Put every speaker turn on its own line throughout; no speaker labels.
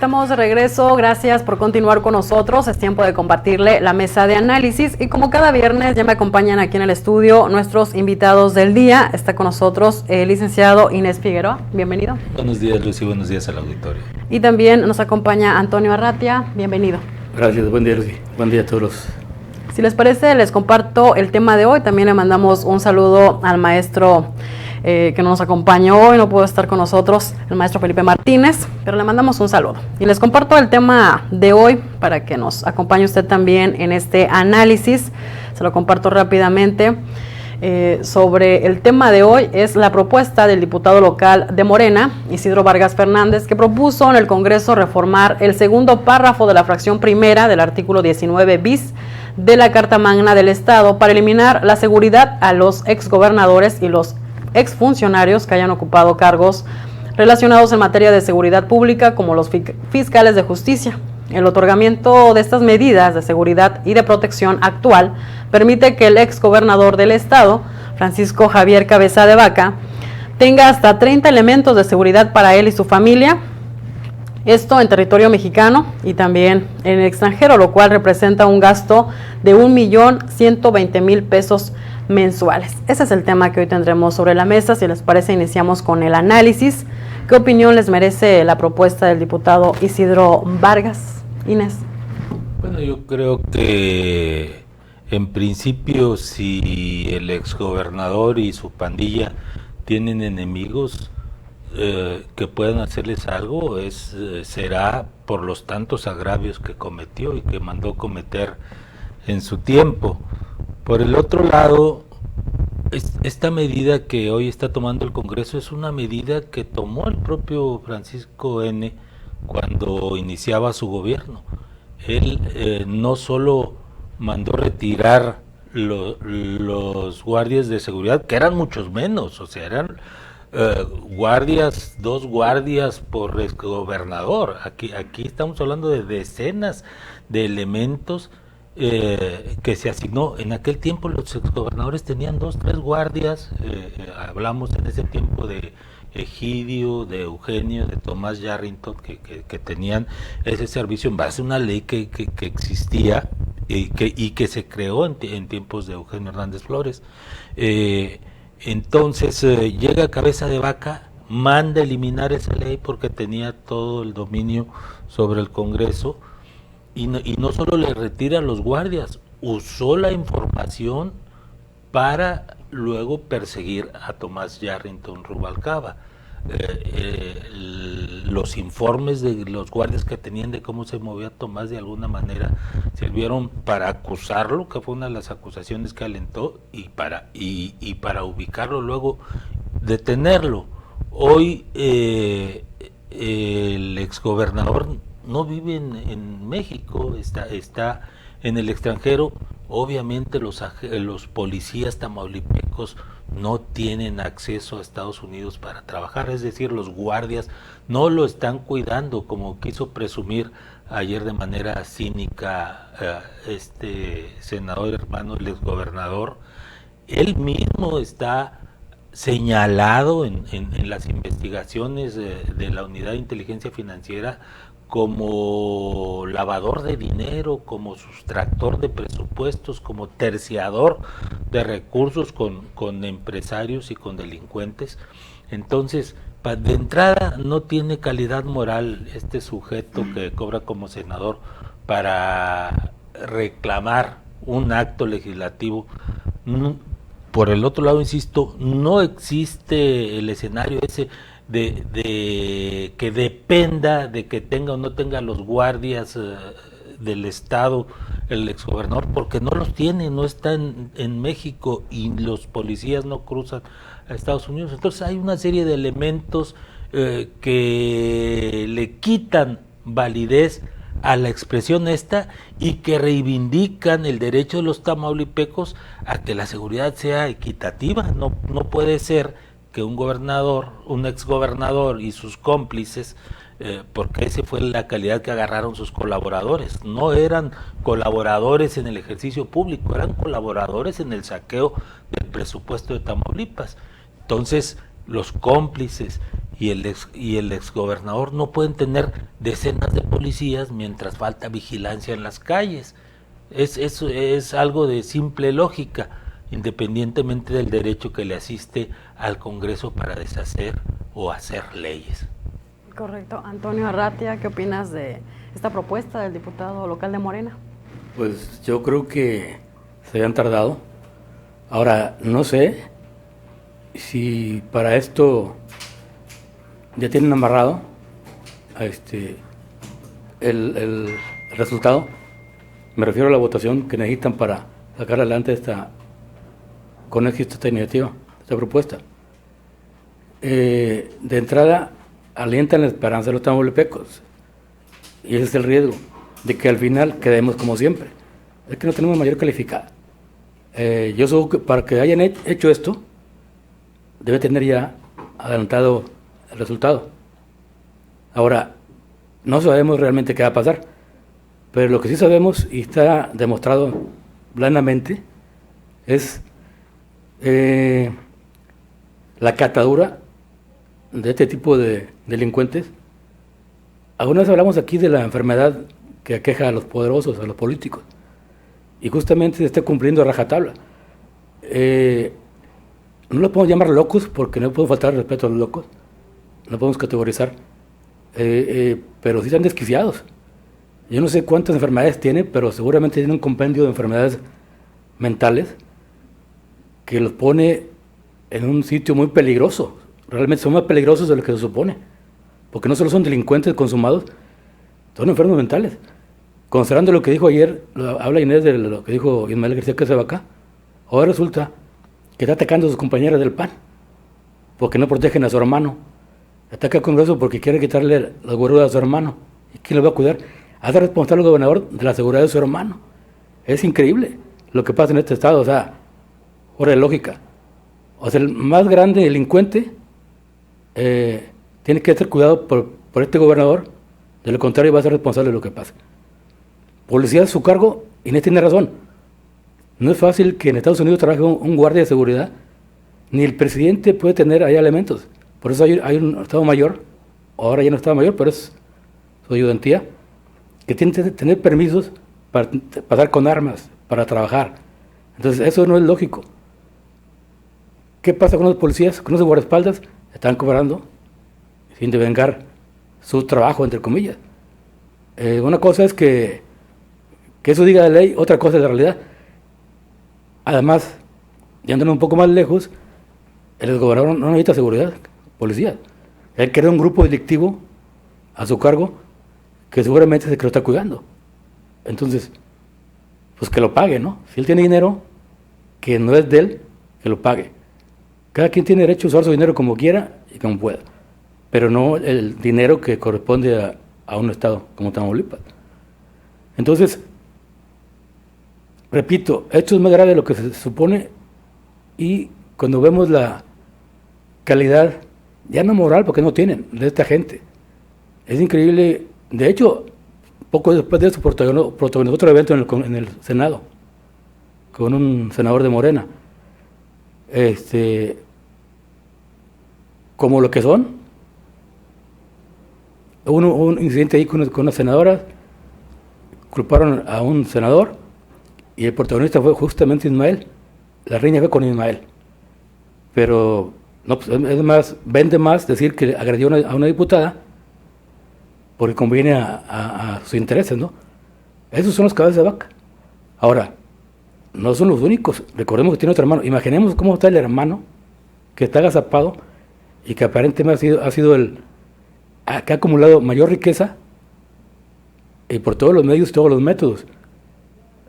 Estamos de regreso, gracias por continuar con nosotros, es tiempo de compartirle la mesa de análisis y como cada viernes ya me acompañan aquí en el estudio nuestros invitados del día. Está con nosotros el licenciado Inés Figueroa, bienvenido.
Buenos días, Lucy, buenos días al auditorio.
Y también nos acompaña Antonio Arratia, bienvenido.
Gracias, buen día, Lucy, buen día a todos.
Si les parece, les comparto el tema de hoy, también le mandamos un saludo al maestro que nos acompañó hoy, no pudo estar con nosotros, el maestro Felipe Martínez, pero le mandamos un saludo. Y les comparto el tema de hoy para que nos acompañe usted también en este análisis. Se lo comparto rápidamente. Sobre el tema de hoy es la propuesta del diputado local de Morena, Isidro Vargas Fernández, que propuso en el Congreso reformar el segundo párrafo de la fracción primera del artículo 19 bis de la Carta Magna del Estado para eliminar la seguridad a los exgobernadores y los exfuncionarios que hayan ocupado cargos relacionados en materia de seguridad pública, como los fiscales de justicia. El otorgamiento de estas medidas de seguridad y de protección actual permite que el exgobernador del estado, Francisco Javier Cabeza de Vaca, tenga hasta 30 elementos de seguridad para él y su familia, esto en territorio mexicano y también en el extranjero, lo cual representa un gasto de 1.120.000 pesos mensuales. Ese es el tema que hoy tendremos sobre la mesa. Si les parece, iniciamos con el análisis. ¿Qué opinión les merece la propuesta del diputado Isidro Vargas? Inés.
Bueno, yo creo que en principio, si el exgobernador y su pandilla tienen enemigos que puedan hacerles algo, será por los tantos agravios que cometió y que mandó cometer en su tiempo. Por el otro lado, esta medida que hoy está tomando el Congreso es una medida que tomó el propio Francisco N. cuando iniciaba su gobierno. Él no solo mandó retirar los guardias de seguridad, que eran muchos menos, o sea, eran dos guardias por exgobernador. Aquí estamos hablando de decenas de elementos que se asignó. En aquel tiempo los exgobernadores tenían 2, 3 guardias, hablamos en ese tiempo de Egidio, de Eugenio, de Tomás Yarrington, que tenían ese servicio en base a una ley que existía y que se creó en tiempos de Eugenio Hernández Flores. Entonces llega Cabeza de Vaca, manda eliminar esa ley porque tenía todo el dominio sobre el Congreso. Y no solo le retira a los guardias, usó la información para luego perseguir a Tomás Yarrington Rubalcaba. Los informes de los guardias que tenían de cómo se movía Tomás de alguna manera sirvieron para acusarlo, que fue una de las acusaciones que alentó, y para ubicarlo, luego detenerlo. Hoy el exgobernador no vive en México, está en el extranjero. Obviamente los policías tamaulipecos no tienen acceso a Estados Unidos para trabajar, es decir, los guardias no lo están cuidando, como quiso presumir ayer de manera cínica este senador hermano, el exgobernador. Él mismo está señalado en las investigaciones de la Unidad de Inteligencia Financiera como lavador de dinero, como sustractor de presupuestos, como terciador de recursos con empresarios y con delincuentes. Entonces, de entrada no tiene calidad moral este sujeto que cobra como senador para reclamar un acto legislativo. Por el otro lado, insisto, no existe el escenario ese de que dependa de que tenga o no tenga los guardias del Estado el exgobernador, porque no los tiene, no está en México y los policías no cruzan a Estados Unidos. Entonces hay una serie de elementos que le quitan validez a la expresión esta y que reivindican el derecho de los tamaulipecos a que la seguridad sea equitativa. No puede ser que un gobernador, un exgobernador y sus cómplices, porque esa fue la calidad que agarraron sus colaboradores, no eran colaboradores en el ejercicio público, eran colaboradores en el saqueo del presupuesto de Tamaulipas. Entonces los cómplices y el exgobernador no pueden tener decenas de policías mientras falta vigilancia en las calles. Es algo de simple lógica, independientemente del derecho que le asiste al Congreso para deshacer o hacer leyes.
Correcto. Antonio Arratia, ¿qué opinas de esta propuesta del diputado local de Morena?
Pues yo creo que se habían tardado. Ahora, no sé si para esto ya tienen amarrado el resultado. Me refiero a la votación que necesitan para sacar adelante con éxito esta iniciativa, esta propuesta. De entrada, alientan la esperanza de los tamaulipecos. Y ese es el riesgo, de que al final quedemos como siempre. Es que no tenemos mayor calificada. Yo supongo que para que hayan hecho esto, debe tener ya adelantado el resultado. Ahora, no sabemos realmente qué va a pasar, pero lo que sí sabemos, y está demostrado blandamente, es la catadura de este tipo de delincuentes. Alguna vez hablamos aquí de la enfermedad que aqueja a los poderosos, a los políticos, y justamente se está cumpliendo a rajatabla. No los podemos llamar locos porque no podemos faltar el respeto a los locos, no podemos categorizar, pero sí están desquiciados. Yo no sé cuántas enfermedades tiene, pero seguramente tiene un compendio de enfermedades mentales que los pone en un sitio muy peligroso. Realmente son más peligrosos de lo que se supone, porque no solo son delincuentes consumados, son enfermos mentales. Considerando lo que dijo ayer, habla Inés de lo que dijo Ismael García Quesada, ahora resulta que está atacando a sus compañeras del PAN, porque no protegen a su hermano. Ataca al Congreso porque quiere quitarle la guarura a su hermano. ¿Y quién lo va a cuidar? Hace responsable al gobernador de la seguridad de su hermano. Es increíble lo que pasa en este estado, o sea, fuera de lógica. O sea, el más grande delincuente tiene que ser cuidado por este gobernador, de lo contrario va a ser responsable de lo que pasa. Policía a su cargo, Inés tiene razón. No es fácil que en Estados Unidos trabaje un guardia de seguridad, ni el presidente puede tener ahí elementos. Por eso hay un Estado Mayor, ahora ya no Estado Mayor, pero es su ayudantía, que tiene que tener permisos para pasar con armas, para trabajar. Entonces eso no es lógico. ¿Qué pasa con los policías? Con los guardaespaldas están cobrando sin devengar su trabajo, entre comillas. Una cosa es que eso diga la ley, otra cosa es la realidad. Además, yéndonos un poco más lejos, el gobernador no necesita seguridad, policía. Él crea un grupo delictivo a su cargo que seguramente es el que lo está cuidando. Entonces, pues que lo pague, ¿no? Si él tiene dinero que no es de él, que lo pague. Cada quien tiene derecho a usar su dinero como quiera y como pueda, pero no el dinero que corresponde a un estado como Tamaulipas. Entonces, repito, esto es más grave de lo que se supone, y cuando vemos la calidad, ya no moral, porque no tienen, de esta gente, es increíble. De hecho, poco después de eso protagonizó otro evento en el Senado, con un senador de Morena, como lo que son. Hubo un incidente ahí con unas senadoras, culparon a un senador, y el protagonista fue justamente Ismael. La riña fue con Ismael. Pero no, pues, es más, vende más decir que agredió a una diputada porque conviene a sus intereses, ¿no? Esos son los cabezas de vaca. Ahora, no son los únicos. Recordemos que tiene otro hermano. Imaginemos cómo está el hermano que está agazapado y que aparentemente ha sido el que ha acumulado mayor riqueza, y por todos los medios y todos los métodos.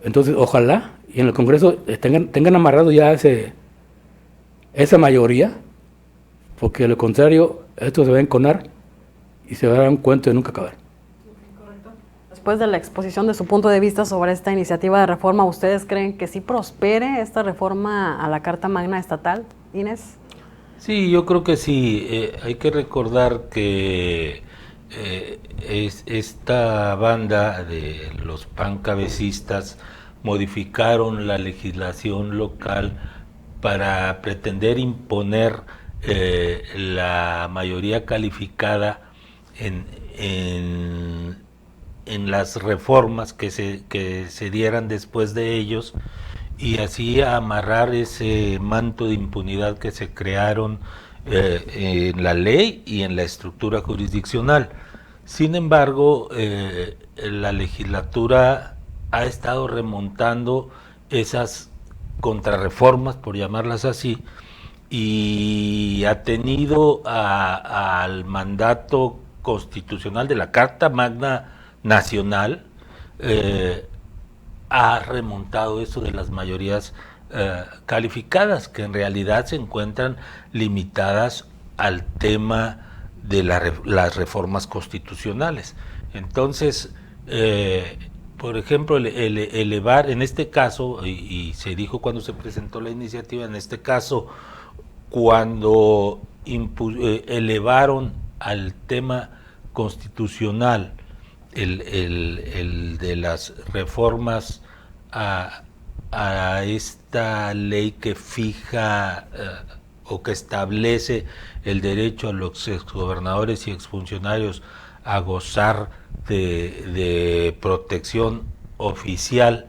Entonces, ojalá y en el Congreso tengan amarrado ya esa mayoría, porque de lo contrario, esto se va a enconar y se va a dar un cuento de nunca acabar.
Después de la exposición de su punto de vista sobre esta iniciativa de reforma, ¿ustedes creen que sí prospere esta reforma a la Carta Magna Estatal, Inés?
Sí, yo creo que sí. Hay que recordar que esta banda de los pancabecistas modificaron la legislación local para pretender imponer la mayoría calificada en las reformas que se dieran después de ellos, y así amarrar ese manto de impunidad que se crearon en la ley y en la estructura jurisdiccional. Sin embargo, la legislatura ha estado remontando esas contrarreformas, por llamarlas así, y ha tenido al mandato constitucional de la Carta Magna Nacional, ha remontado eso de las mayorías calificadas, que en realidad se encuentran limitadas al tema de las reformas constitucionales. Entonces, por ejemplo, elevar en este caso, y se dijo cuando se presentó la iniciativa, en este caso, cuando elevaron al tema constitucional el de las reformas a esta ley que fija o que establece el derecho a los exgobernadores y exfuncionarios a gozar de protección oficial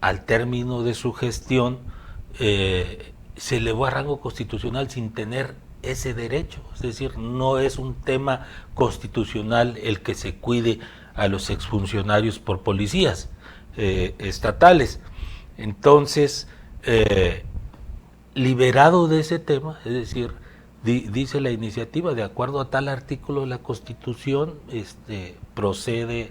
al término de su gestión, se elevó a rango constitucional sin tener ese derecho. Es decir, no es un tema constitucional el que se cuide a los exfuncionarios por policías estatales. Entonces, liberado de ese tema, es decir, dice la iniciativa, de acuerdo a tal artículo de la Constitución, procede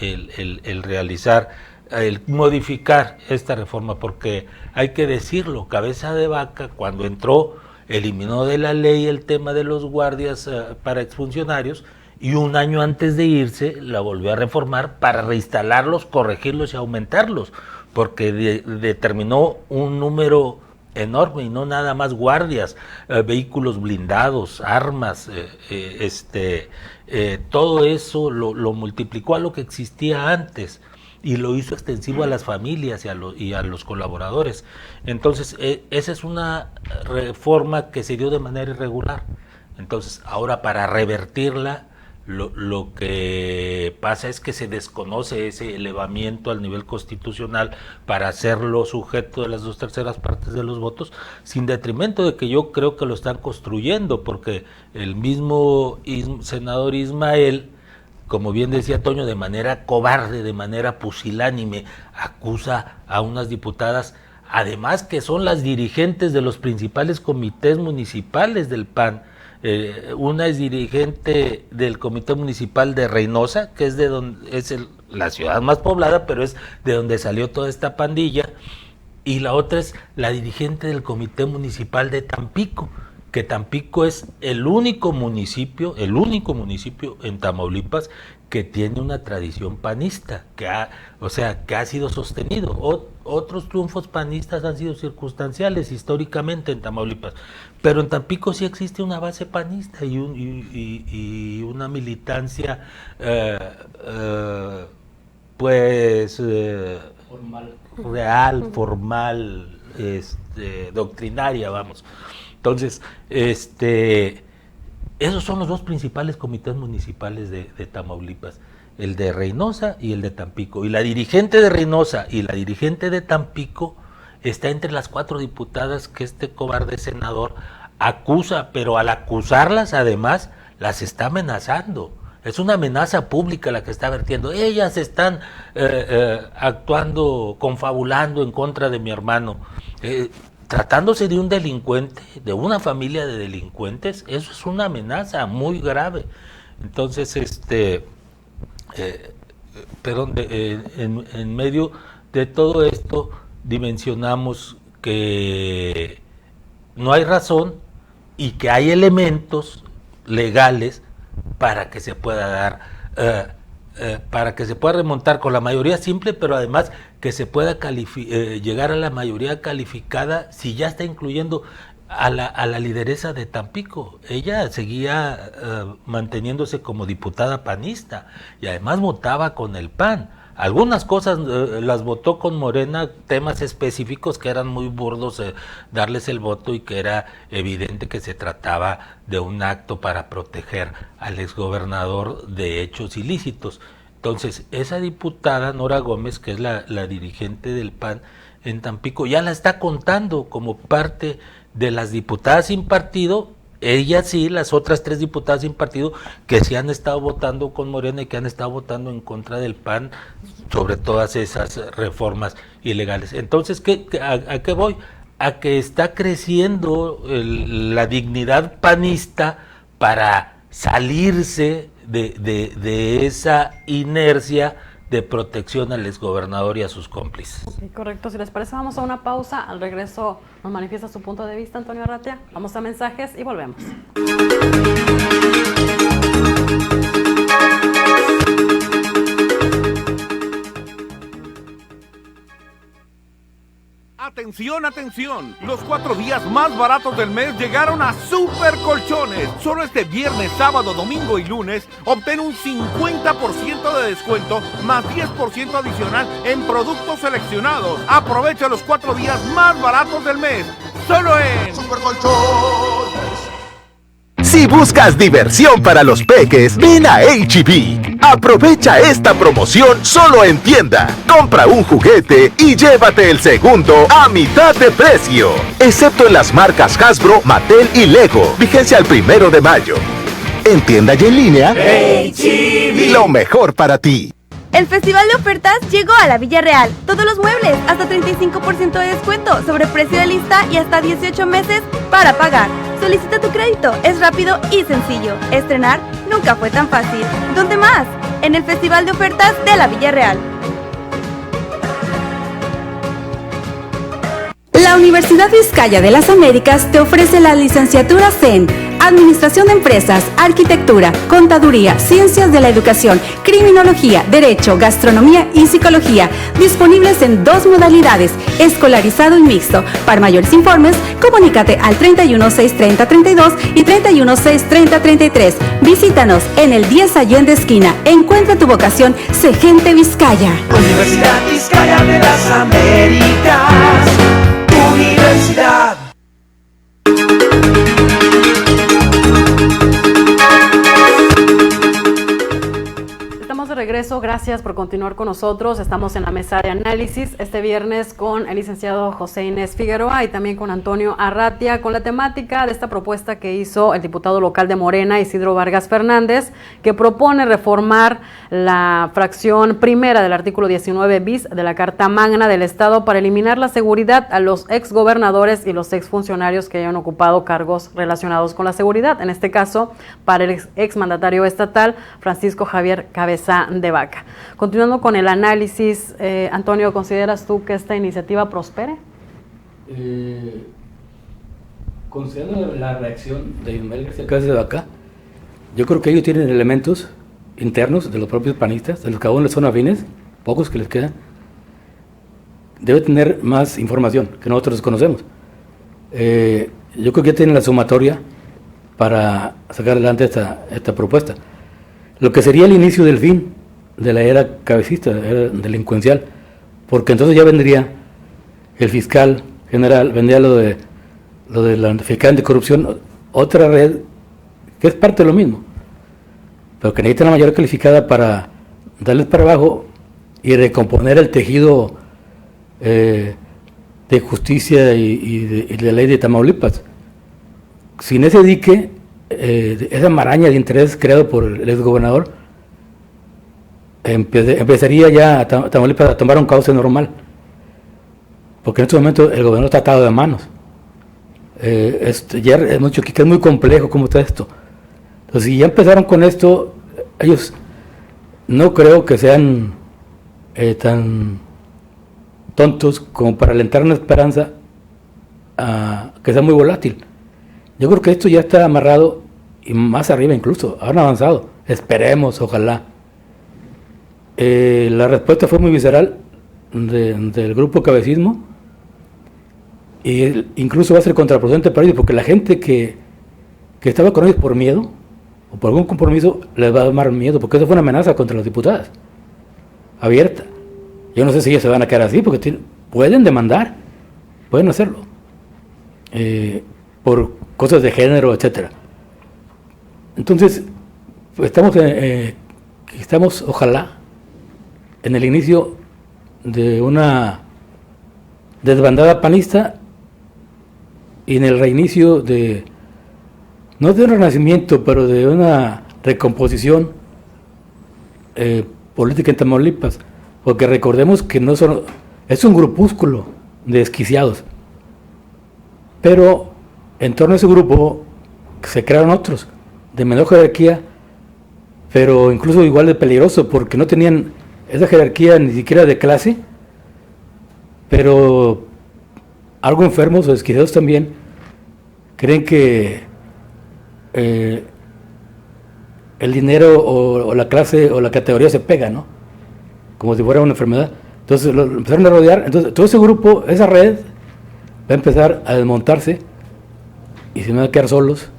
el realizar, el modificar esta reforma, porque hay que decirlo, Cabeza de Vaca, cuando entró, eliminó de la ley el tema de los guardias para exfuncionarios, y un año antes de irse la volvió a reformar para reinstalarlos, corregirlos y aumentarlos, porque determinó un número enorme, y no nada más guardias, vehículos blindados, armas, todo eso lo multiplicó a lo que existía antes, y lo hizo extensivo a las familias y a los colaboradores. Entonces, esa es una reforma que se dio de manera irregular. Entonces, ahora para revertirla, lo que pasa es que se desconoce ese elevamiento al nivel constitucional para hacerlo sujeto de las 2/3 partes de los votos, sin detrimento de que yo creo que lo están construyendo, porque el mismo senador Ismael, como bien decía Toño, de manera cobarde, de manera pusilánime, acusa a unas diputadas, además que son las dirigentes de los principales comités municipales del PAN. Una es dirigente del comité municipal de Reynosa, que es de donde la ciudad más poblada, pero es de donde salió toda esta pandilla, y la otra es la dirigente del comité municipal de Tampico, que Tampico es el único municipio en Tamaulipas que tiene una tradición panista, que ha sido sostenido. Otros triunfos panistas han sido circunstanciales históricamente en Tamaulipas, pero en Tampico sí existe una base panista y una militancia formal, doctrinaria, vamos. Entonces, esos son los dos principales comités municipales de Tamaulipas, el de Reynosa y el de Tampico. Y la dirigente de Reynosa y la dirigente de Tampico está entre las 4 diputadas que este cobarde senador acusa, pero al acusarlas además las está amenazando. Es una amenaza pública la que está vertiendo. Ellas están actuando, confabulando en contra de mi hermano. Tratándose de un delincuente, de una familia de delincuentes, eso es una amenaza muy grave. Entonces, en medio de todo esto, dimensionamos que no hay razón y que hay elementos legales para que se pueda dar, para que se pueda remontar con la mayoría simple, pero además que se pueda llegar a la mayoría calificada si ya está incluyendo a la lideresa de Tampico. Ella seguía manteniéndose como diputada panista y además votaba con el PAN. Algunas cosas las votó con Morena, temas específicos que eran muy burdos darles el voto y que era evidente que se trataba de un acto para proteger al exgobernador de hechos ilícitos. Entonces, esa diputada, Nora Gómez, que es la dirigente del PAN en Tampico, ya la está contando como parte de las diputadas sin partido. Ella sí, las otras 3 diputadas sin partido que sí han estado votando con Morena y que han estado votando en contra del PAN sobre todas esas reformas ilegales. Entonces, ¿a qué voy? A que está creciendo la dignidad panista para salirse de esa inercia de protección al exgobernador y a sus cómplices.
Okay, correcto, si les parece vamos a una pausa, al regreso nos manifiesta su punto de vista Antonio Arratia, vamos a mensajes y volvemos.
Atención, atención, los 4 días más baratos del mes llegaron a Super Colchones. Solo este viernes, sábado, domingo y lunes obtén un 50% de descuento más 10% adicional en productos seleccionados. Aprovecha los 4 días más baratos del mes, solo en Super Colchones.
Si buscas diversión para los peques, ven a H-E-B. Aprovecha esta promoción solo en tienda. Compra un juguete y llévate el segundo a mitad de precio. Excepto en las marcas Hasbro, Mattel y Lego. Vigencia al 1 de mayo. En tienda y en línea, H-E-B. Lo mejor para ti.
El Festival de Ofertas llegó a la Villa Real. Todos los muebles, hasta 35% de descuento sobre precio de lista y hasta 18 meses para pagar. Solicita tu crédito, es rápido y sencillo. Estrenar nunca fue tan fácil. ¿Dónde más? En el Festival de Ofertas de la Villa Real.
La Universidad Vizcaya de las Américas te ofrece la licenciatura en Administración de Empresas, Arquitectura, Contaduría, Ciencias de la Educación, Criminología, Derecho, Gastronomía y Psicología, disponibles en 2 modalidades, escolarizado y mixto. Para mayores informes, comunícate al 31 630 32 y 31 630 33. Visítanos en el 10 Allende esquina. Encuentra tu vocación, sé gente Vizcaya.
Universidad Vizcaya de las Américas, Universidad.
Estamos de regreso, gracias por continuar con nosotros. Estamos en la mesa de análisis este viernes con el licenciado José Inés Figueroa y también con Antonio Arratia, con la temática de esta propuesta que hizo el diputado local de Morena, Isidro Vargas Fernández, que propone reformar la fracción primera del artículo 19 bis de la Carta Magna del Estado para eliminar la seguridad a los exgobernadores y los exfuncionarios que hayan ocupado cargos relacionados con la seguridad. En este caso, para el exmandatario estatal, Francisco Javier Cabeza de Vaca. Continuando con el análisis, Antonio, ¿consideras tú que esta iniciativa prospere?
Considerando la reacción de Ismael García Cabeza de Vaca, yo creo que ellos tienen elementos internos de los propios panistas, de los que aún les son afines, pocos que les quedan. Debe tener más información que nosotros conocemos. Yo creo que ya tienen la sumatoria para sacar adelante esta propuesta. Lo que sería el inicio del fin de la era cabecista, la era delincuencial, porque entonces ya vendría el fiscal general, vendría lo de la fiscal anticorrupción, otra red que es parte de lo mismo, pero que necesita una mayoría calificada para darles para abajo y recomponer el tejido de justicia y de ley de Tamaulipas. Sin ese dique, esa maraña de intereses creado por el exgobernador, empezaría ya Tamaulipas a tomar un cauce normal, porque en este momento el gobernador está atado de manos. Ya es mucho, que es muy complejo cómo está esto. Entonces, si ya empezaron con esto, ellos no creo que sean tan tontos como para alentar una esperanza que sea muy volátil. Yo creo que esto ya está amarrado y más arriba incluso, han avanzado. Esperemos, ojalá. La respuesta fue muy visceral del grupo cabecismo y incluso va a ser contraproducente para ellos, porque la gente que estaba con ellos por miedo o por algún compromiso les va a dar más miedo, porque eso fue una amenaza contra las diputadas abierta. Yo no sé si ellos se van a quedar así, porque pueden demandar, pueden hacerlo, por cosas de género, etcétera. Entonces, pues estamos, ojalá, en el inicio de una desbandada panista y en el reinicio no de un renacimiento, pero de una recomposición política en Tamaulipas, porque recordemos que es un grupúsculo de desquiciados, pero en torno a ese grupo se crearon otros de menor jerarquía, pero incluso igual de peligroso, porque no tenían esa jerarquía ni siquiera de clase, pero algo enfermos o desquiciados también creen que el dinero o la clase o la categoría se pega, ¿no? Como si fuera una enfermedad. Entonces lo empezaron a rodear. Entonces todo ese grupo, esa red, va a empezar a desmontarse y se van a quedar solos.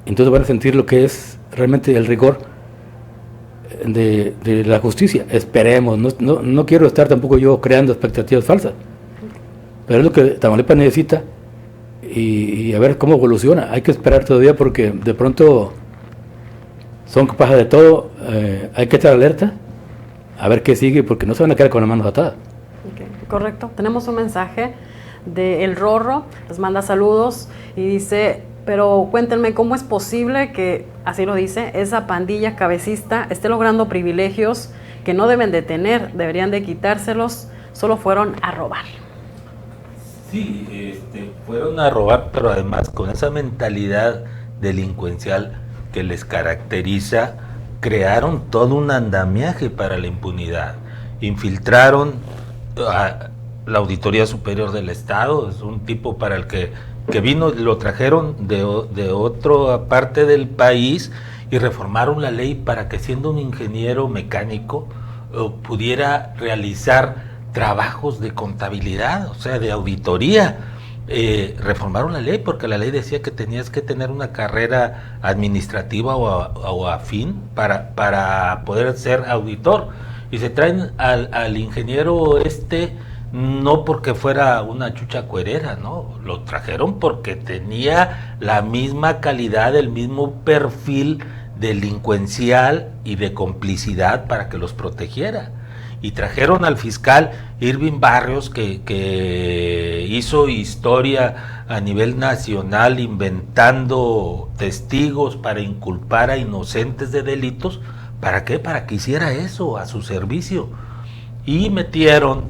Entonces van a sentir lo que es realmente el rigor de la justicia. Esperemos. No quiero estar tampoco yo creando expectativas falsas, pero es lo que Tamaulipas necesita y a ver cómo evoluciona. Hay que esperar todavía porque de pronto son capaces de todo. Hay que estar alerta a ver qué sigue, porque no se van a quedar con las manos atadas.
Okay, correcto. Tenemos un mensaje de El Rorro, les manda saludos y dice: pero cuéntenme cómo es posible que, así lo dice, esa pandilla cabecista esté logrando privilegios que no deben de tener, deberían de quitárselos, solo fueron a robar.
Sí, fueron a robar, pero además con esa mentalidad delincuencial que les caracteriza, crearon todo un andamiaje para la impunidad. Infiltraron a la Auditoría Superior del Estado, es un tipo para el que vino, lo trajeron de otra parte del país y reformaron la ley para que, siendo un ingeniero mecánico, pudiera realizar trabajos de contabilidad, o sea, de auditoría. Reformaron la ley porque la ley decía que tenías que tener una carrera administrativa o afín para poder ser auditor, y se traen al ingeniero no porque fuera una chucha cuerera, no, lo trajeron porque tenía la misma calidad, el mismo perfil delincuencial y de complicidad para que los protegiera. Y trajeron al fiscal Irving Barrios, que hizo historia a nivel nacional inventando testigos para inculpar a inocentes de delitos. ¿Para qué? Para que hiciera eso a su servicio. Y metieron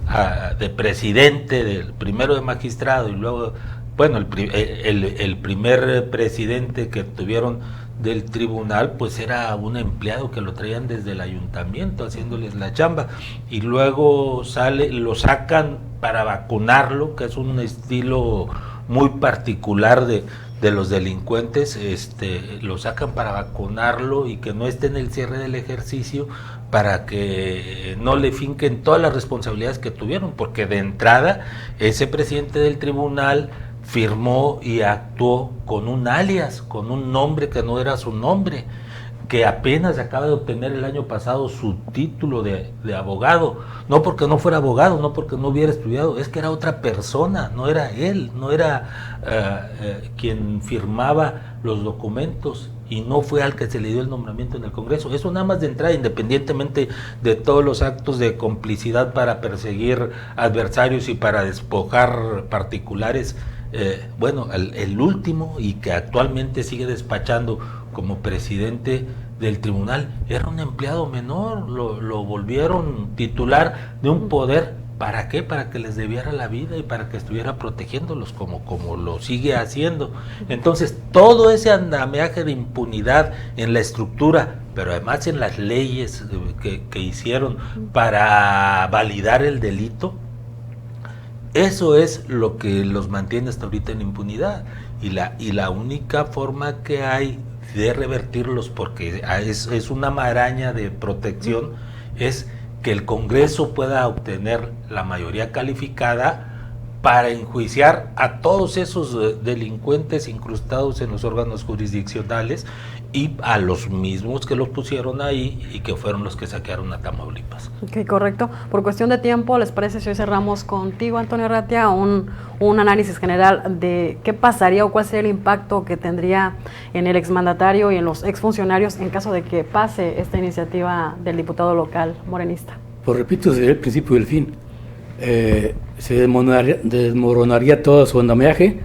de presidente, primero de magistrado y luego, bueno, el primer presidente que tuvieron del tribunal, pues era un empleado que lo traían desde el ayuntamiento haciéndoles la chamba, y luego lo sacan para vacunarlo, que es un estilo muy particular de los delincuentes. Lo sacan para vacunarlo y que no esté en el cierre del ejercicio, para que no le finquen todas las responsabilidades que tuvieron, porque de entrada ese presidente del tribunal firmó y actuó con un alias, con un nombre que no era su nombre, que apenas acaba de obtener el año pasado su título de abogado, no porque no fuera abogado, no porque no hubiera estudiado, es que era otra persona, no era él, no era quien firmaba los documentos, y no fue al que se le dio el nombramiento en el Congreso. Eso nada más de entrada, independientemente de todos los actos de complicidad para perseguir adversarios y para despojar particulares. Bueno, el último, y que actualmente sigue despachando como presidente del tribunal, era un empleado menor, lo volvieron titular de un poder. ¿Para qué? Para que les debiera la vida y para que estuviera protegiéndolos como lo sigue haciendo. Entonces, todo ese andamiaje de impunidad en la estructura, pero además en las leyes que hicieron para validar el delito, eso es lo que los mantiene hasta ahorita en impunidad. Y la única forma que hay de revertirlos, porque es una maraña de protección, es que el Congreso pueda obtener la mayoría calificada para enjuiciar a todos esos delincuentes incrustados en los órganos jurisdiccionales y a los mismos que los pusieron ahí y que fueron los que saquearon a Tamaulipas.
Ok, correcto. Por cuestión de tiempo, ¿les parece si hoy cerramos contigo, Antonio Arratia, un análisis general de qué pasaría o cuál sería el impacto que tendría en el exmandatario y en los exfuncionarios en caso de que pase esta iniciativa del diputado local morenista?
Pues repito, sería el principio y el fin. Se desmoronaría todo su andamiaje.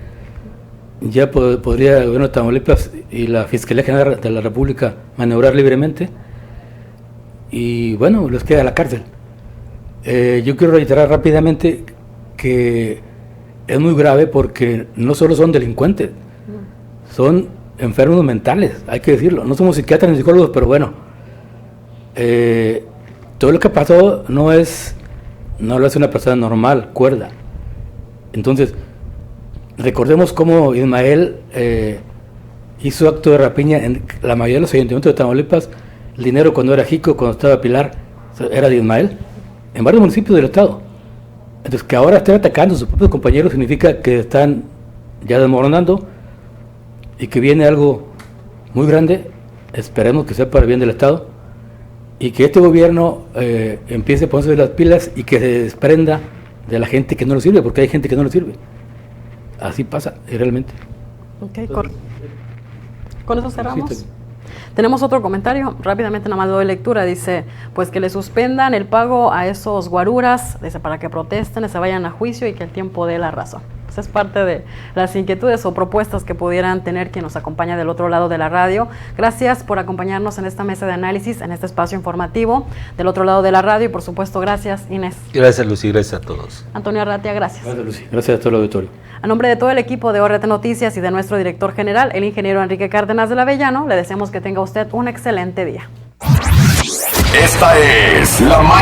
Ya podría el gobierno de Tamaulipas y la Fiscalía General de la República maniobrar libremente y bueno, les queda la cárcel. Yo quiero reiterar rápidamente que es muy grave porque no solo son delincuentes, son enfermos mentales, hay que decirlo. No somos psiquiatras ni psicólogos, pero bueno, todo lo que pasó no lo hace una persona normal, cuerda. Entonces, recordemos cómo Ismael hizo acto de rapiña en la mayoría de los ayuntamientos de Tamaulipas. El dinero cuando era Jico, cuando estaba Pilar, era de Ismael, en varios municipios del estado. Entonces, que ahora estén atacando a sus propios compañeros significa que están ya desmoronando y que viene algo muy grande. Esperemos que sea para el bien del estado y que este gobierno empiece a ponerse las pilas y que se desprenda de la gente que no le sirve, porque hay gente que no le sirve. Así pasa, realmente.
Ok, con eso cerramos. Tenemos otro comentario, rápidamente nada más doy lectura, dice, pues que le suspendan el pago a esos guaruras, dice, para que protesten, se vayan a juicio y que el tiempo dé la razón. Pues es parte de las inquietudes o propuestas que pudieran tener quien nos acompaña del otro lado de la radio. Gracias por acompañarnos en esta mesa de análisis, en este espacio informativo del otro lado de la radio y por supuesto gracias Inés.
Gracias Lucy, gracias a todos.
Antonio Arratia, gracias.
Gracias Lucy, gracias a todo el auditorio.
A nombre de todo el equipo de ORT Noticias y de nuestro director general, el ingeniero Enrique Cárdenas de la Avellano, le deseamos que tenga usted un excelente día.
Esta es la